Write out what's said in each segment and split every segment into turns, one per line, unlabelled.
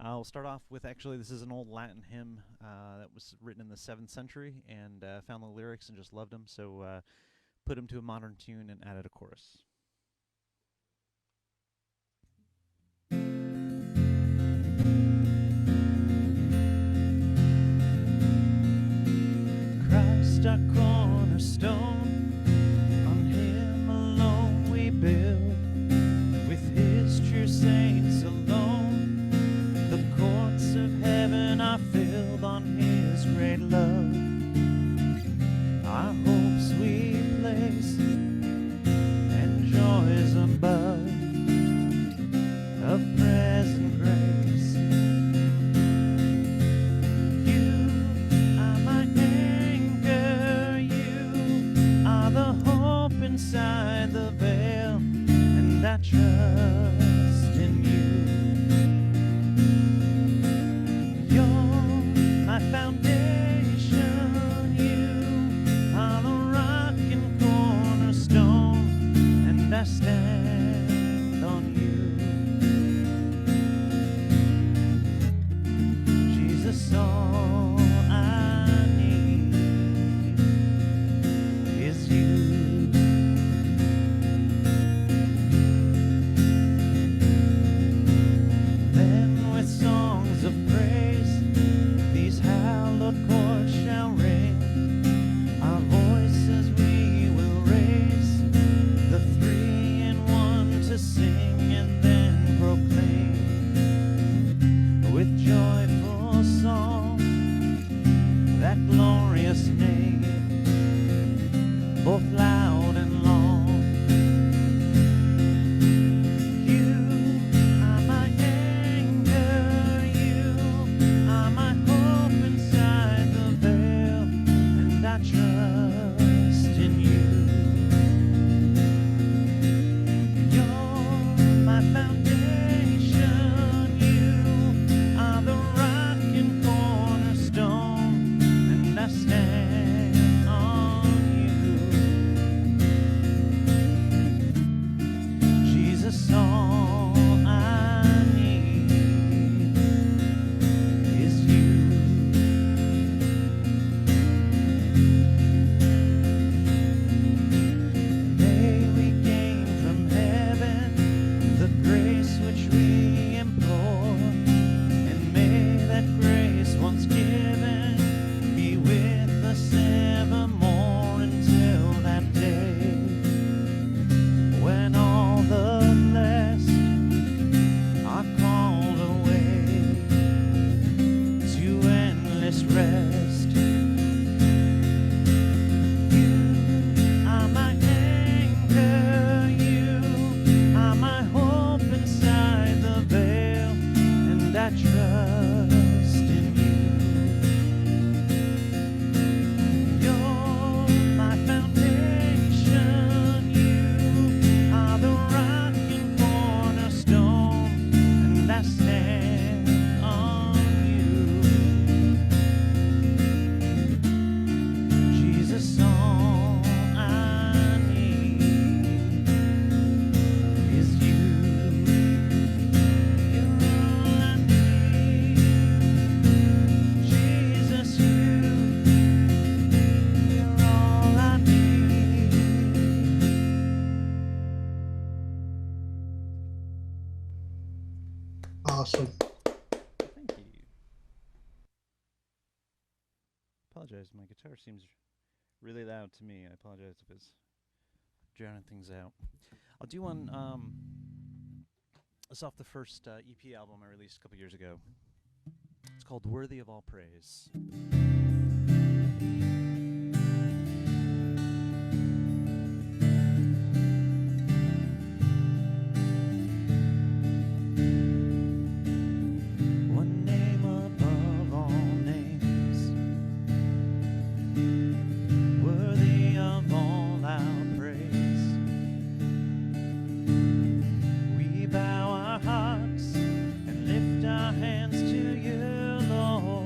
I'll start off with actually, this is an old Latin hymn that was written in the 7th century, and found the lyrics and just loved them, so put them to a modern tune and added a chorus. Christ our cornerstone, on him alone we build, with his true saints alone. The courts of heaven are filled on his great love. Our hopes we place and joys above of present grace. You are my anchor, you are the hope inside the veil, and I trust in you. You're my foundation, you are the rock and cornerstone, and I stand on you. Jesus, all I need is you. Then with songs of praise, these hallowed chords shall ring. Our voices we will raise, the three in one to sing and then proclaim with joyful song that glorious name, both loud and long. You are my anchor, you are my hope inside the veil, and I trust in you. You're my foundation, you are the rock and cornerstone, and I stand on you. Jesus, all I need is you. May we gain from heaven the grace which we implore, and may that grace once given be with us evermore until that day when all the blessed are called away to endless rest. You are my anchor, you are my hope inside the veil, and I trust in you. You're my foundation, you are the rock and cornerstone, and I stand on you. Jesus, all I need is you. You're all I need. Jesus, you're all I need.
Awesome.
Thank you. Apologize, my guitar seems really loud to me. I apologize if it's drowning things out. I'll do one. It's off the first EP album I released a couple years ago. It's called Worthy of All Praise. One name above all names, worthy of all our praise. We bow our hearts and lift our hands to you, Lord.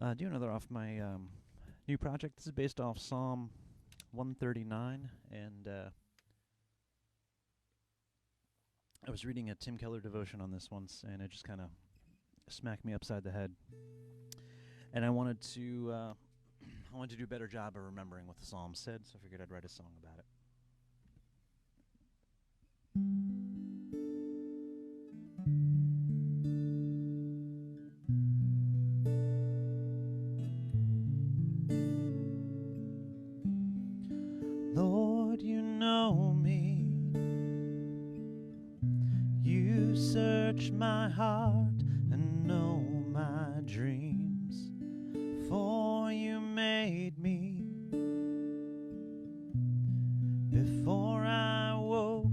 Do another off my new project. This is based off Psalm 139, and I was reading a Tim Keller devotion on this once, and it just kind of smacked me upside the head. And I wanted to I wanted to do a better job of remembering what the psalm said, so I figured I'd write a song about it. Lord, you know me. You search my heart and know my dreams. For you made me. Before I woke,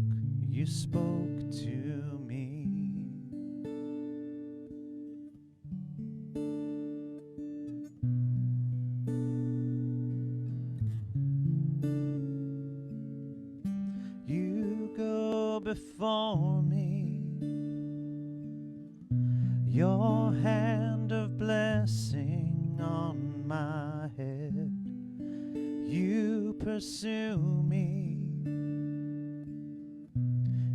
you spoke to me. You go before me, your hand of blessing on my head. You pursue me,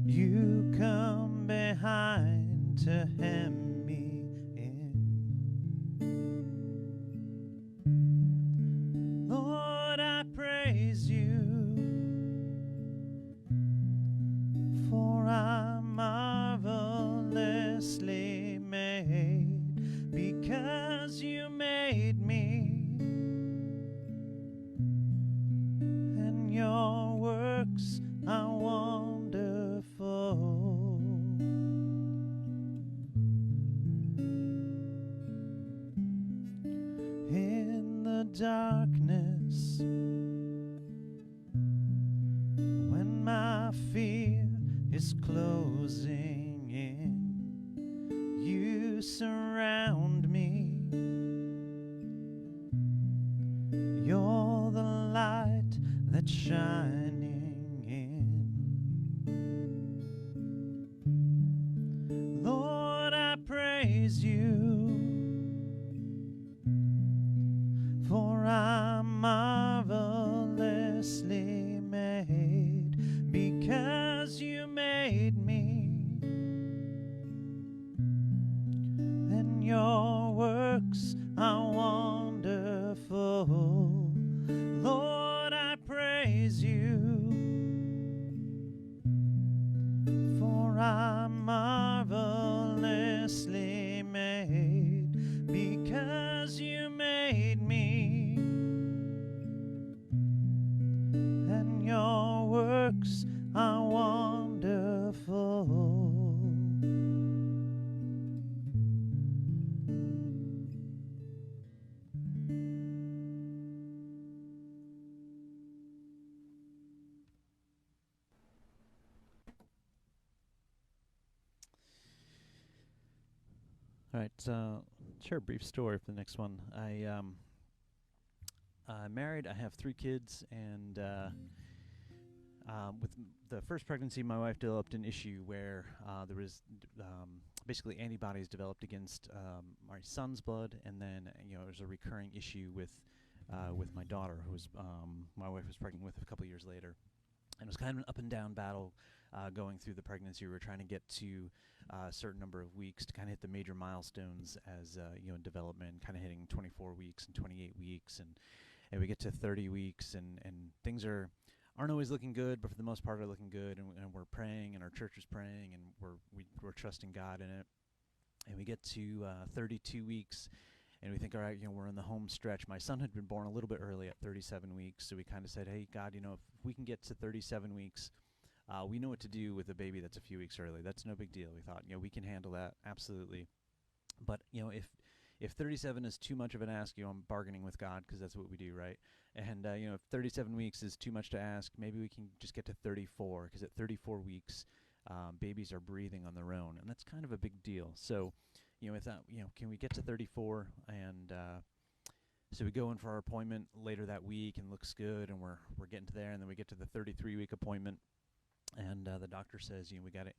you come behind to hem me in. Lord, I praise you, for I'm marvelously made, because you made me, and your works are wonderful. In the darkness, when my fear is closing in, you surround me. You're the light that's shining in. Lord, I praise you, for I'm marvelously made, because you made me, and your works are wonderful. Lord, I praise you, for I'm marvelously made, because you made me, and your works are wonderful. All right, share a brief story for the next one. I'm married. I have 3 kids, and with the first pregnancy, my wife developed an issue where there was basically antibodies developed against my son's blood, and then there's a recurring issue with my daughter, who was my wife was pregnant with a couple years later, and it was kind of an up and down battle going through the pregnancy. We were trying to get to a certain number of weeks to kind of hit the major milestones as in development, kind of hitting 24 weeks and 28 weeks, and we get to 30 weeks, and things aren't always looking good, but for the most part are looking good, and we're praying, and our church is praying, and we're trusting God in it. And we get to 32 weeks, and we think, all right, we're in the home stretch. My son had been born a little bit early at 37 weeks, so we kind of said, hey, God, if we can get to 37 weeks, we know what to do with a baby that's a few weeks early. That's no big deal. We thought, we can handle that, absolutely. But, if 37 is too much of an ask, I'm bargaining with God, because that's what we do, right? And, if 37 weeks is too much to ask, maybe we can just get to 34, because at 34 weeks, babies are breathing on their own, and that's kind of a big deal. So, if that, can we get to 34? And so we go in for our appointment later that week, and looks good, and we're getting to there, and then we get to the 33-week appointment, and the doctor says, we gotta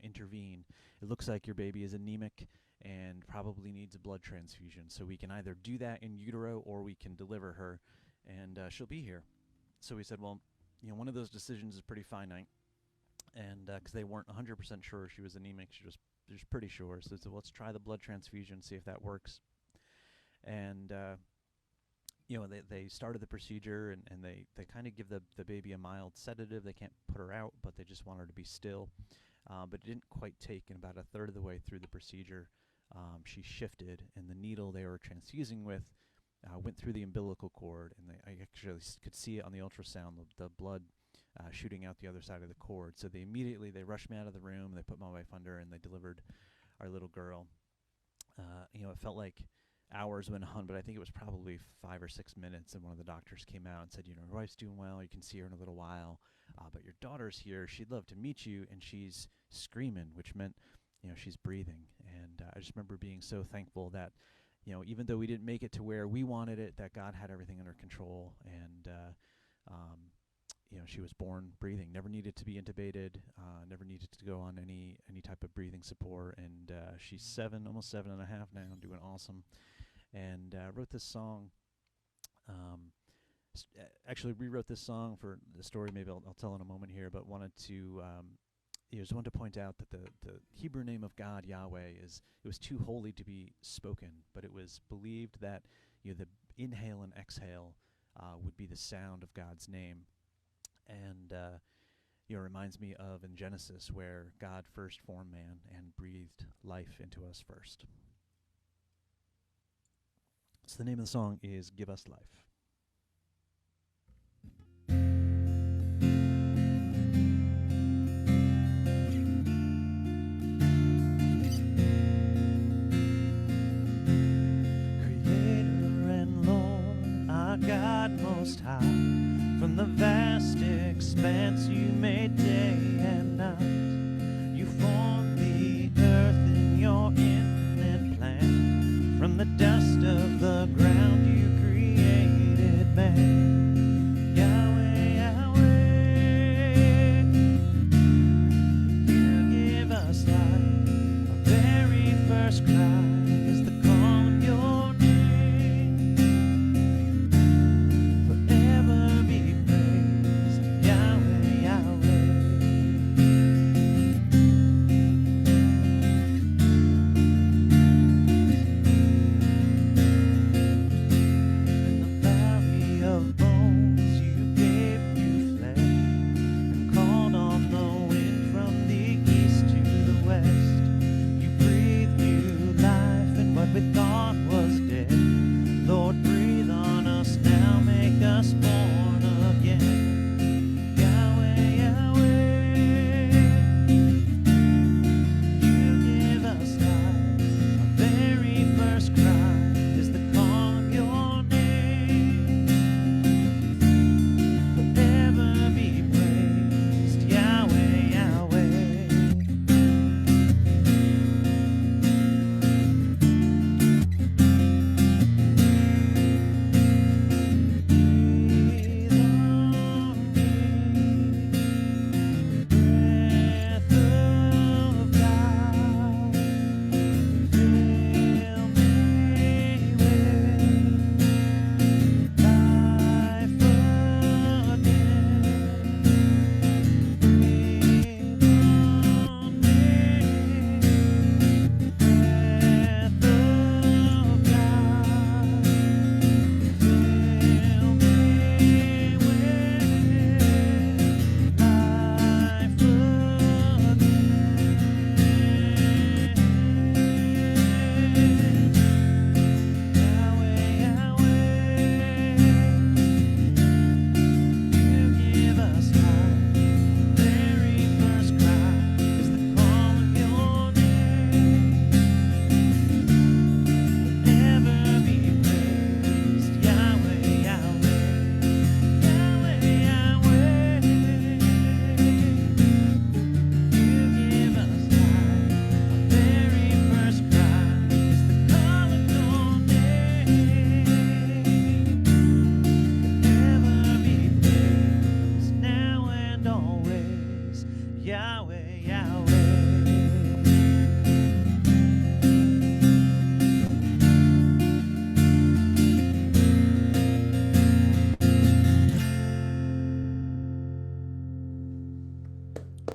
intervene. It looks like your baby is anemic and probably needs a blood transfusion. So we can either do that in utero or we can deliver her, and she'll be here. So we said, well, one of those decisions is pretty finite, and because they weren't 100% sure she was anemic, she was pretty sure. So they said, well, let's try the blood transfusion, see if that works. And they started the procedure, and they kind of give the baby a mild sedative. They can't put her out, but they just want her to be still. But it didn't quite take, and about a third of the way through the procedure, she shifted, and the needle they were transfusing with went through the umbilical cord, and I actually could see it on the ultrasound, the blood shooting out the other side of the cord. So they rushed me out of the room, they put my wife under, and they delivered our little girl. It felt like hours went on, but I think it was probably 5 or 6 minutes, and one of the doctors came out and said, your wife's doing well, you can see her in a little while, but your daughter's here, she'd love to meet you, and she's screaming, which meant, she's breathing. And I just remember being so thankful that, even though we didn't make it to where we wanted it, that God had everything under control, and she was born breathing, never needed to be intubated, never needed to go on any type of breathing support, and she's 7, almost 7.5 now, doing awesome. And wrote this song. Actually rewrote this song for the story. Maybe I'll tell in a moment here, but wanted to just wanted to point out that the Hebrew name of God, Yahweh, it was too holy to be spoken, but it was believed that the inhale and exhale would be the sound of God's name. And it reminds me of in Genesis, where God first formed man and breathed life into us first. So the name of the song is Give Us Life. Creator and Lord, our God most high, from the vast expanse you made day and night. You formed the earth in your infinite plan. From the dust of the ground you created Yahweh, Yahweh.